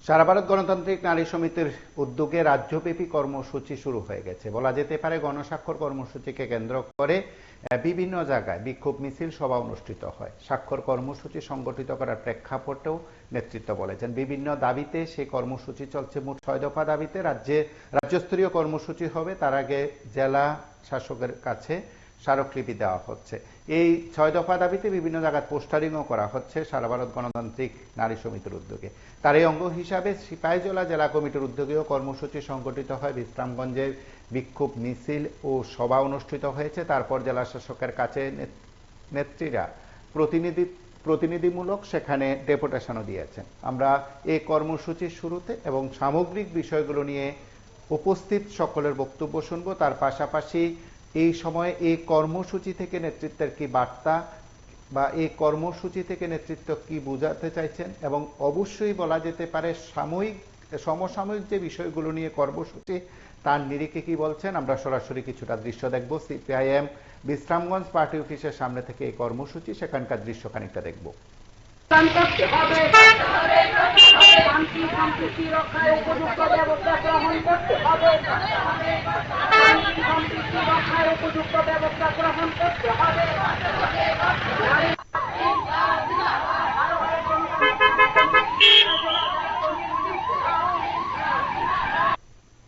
সারা ভারত গণতান্ত্রিক নারী সমিতির উদ্যোগে রাজ্যব্যাপী কর্মসূচি শুরু হয়ে গেছে বলা যেতে পারে। গণস্বাক্ষর কর্মসূচিকে কেন্দ্র করে বিভিন্ন জায়গায় বিক্ষোভ মিছিল সভা অনুষ্ঠিত হয়। স্বাক্ষর কর্মসূচি সংগঠিত করার প্রেক্ষাপটেও নেতৃত্ব বলেছেন বিভিন্ন দাবিতে সেই কর্মসূচি চলছে। মোট 6 দফা দাবিতে রাজ্যস্তরীয় কর্মসূচি হবে। তার আগে জেলা শাসকের কাছে স্মারকলিপি দেওয়া হচ্ছে। এই 6 দফা দাবিতে বিভিন্ন জায়গায় পোস্টারিংও করা হচ্ছে সারা ভারত গণতান্ত্রিক নারী সমিতির উদ্যোগে। তার এই অঙ্গ হিসাবে সিপাহীজলা জেলা কমিটির উদ্যোগেও কর্মসূচি সংগঠিত হয়। বিশ্রামগঞ্জের বিক্ষোভ মিছিল ও সভা অনুষ্ঠিত হয়েছে। তারপর জেলা শাসকের কাছে নেত্রীরা প্রতিনিধিমূলক সেখানে ডেপুটেশনও দিয়েছেন। আমরা এই কর্মসূচির শুরুতে এবং সামগ্রিক বিষয়গুলো নিয়ে উপস্থিত সকলের বক্তব্য শুনবো। তার পাশাপাশি এই সময়ে এই কর্মসূচি থেকে নেতৃত্বের কি বার্তা বা এই কর্মসূচি থেকে নেতৃত্ব কি বোঝাতে চাইছেন, এবং অবশ্যই বলা যেতে পারে সমসাময়িক যে বিষয়গুলো নিয়ে কর্মসূচি তার নিরিখে কি বলছেন। আমরা সরাসরি কিছুটা দৃশ্য দেখব। সিপিআইএম বিশ্রামগঞ্জ পার্টি অফিসের সামনে থেকে এই কর্মসূচি, সেখানকার দৃশ্য খানিকটা দেখব।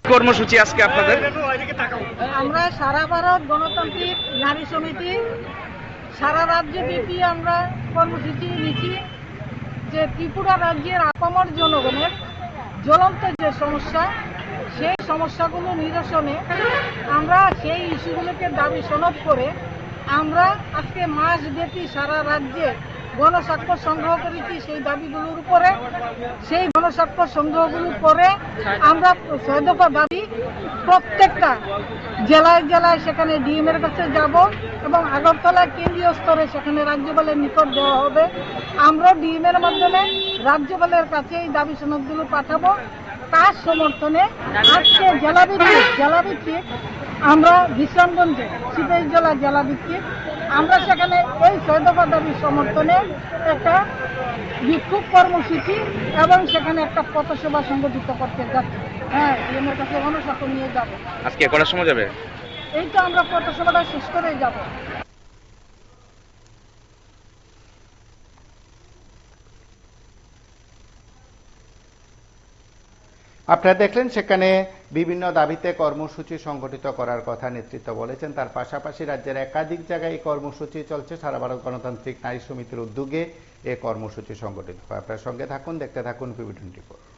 কর্মসূচি আজকে আপনাদের? আমরা সারা ভারত গণতান্ত্রিক নারী সমিতি সারা রাজ্যব্যাপী আমরা কর্মসূচি নিচ্ছি যে ত্রিপুরা রাজ্যের আপামর জনগণের জ্বলন্ত যে সমস্যা, সেই সমস্যাগুলো নিরসনে আমরা সেই ইস্যুগুলোকে দাবি সনদ করে আমরা আজকে মাসব্যাপী সারা রাজ্যে গণস্বাক্ষর সংগ্রহ করেছি। সেই দাবিগুলোর উপরে সেই গণস্বাক্ষর সংগ্রহগুলোর পরে আমরা 6 দফা দাবি প্রত্যেকটা জেলায় জেলায় সেখানে ডিএম এর কাছে যাব এবং আগরতলা কেন্দ্রীয় স্তরে সেখানে রাজ্যপালের নিকট দেওয়া হবে। আমরা ডিএম এর মাধ্যমে রাজ্যপালের কাছে এই দাবি সনদগুলো পাঠাবো। তার সমর্থনে আজকে জেলাভিত্তিক আমরা বিশ্রামগঞ্জে সিপাহীজলা জেলাভিত্তিক আমরা সেখানে এই 6 দফা দাবির সমর্থনে একটা বিক্ষোভ কর্মসূচি এবং সেখানে একটা পথসভা সংগঠিত করতে যাচ্ছি। হ্যাঁ, ডিএমের কাছে গণস্বাক্ষর নিয়ে যাব। আজকে কটার সময় যাবে? এই তো আমরা পথসভাটা শেষ করে যাব। আপনারা দেখলেন সেখানে বিভিন্ন দাবিতে কর্মসূচি সংগঠিত করার কথা নেতৃত্ব বলেছেন। তার পাশাপাশি রাজ্যের একাধিক জায়গায় এই কর্মসূচি চলছে। সারা ভারত গণতান্ত্রিক নারী সমিতির উদ্যোগে এই কর্মসূচি সংগঠিত হয়। আপনার সঙ্গে থাকুন, দেখতে থাকুন PB24।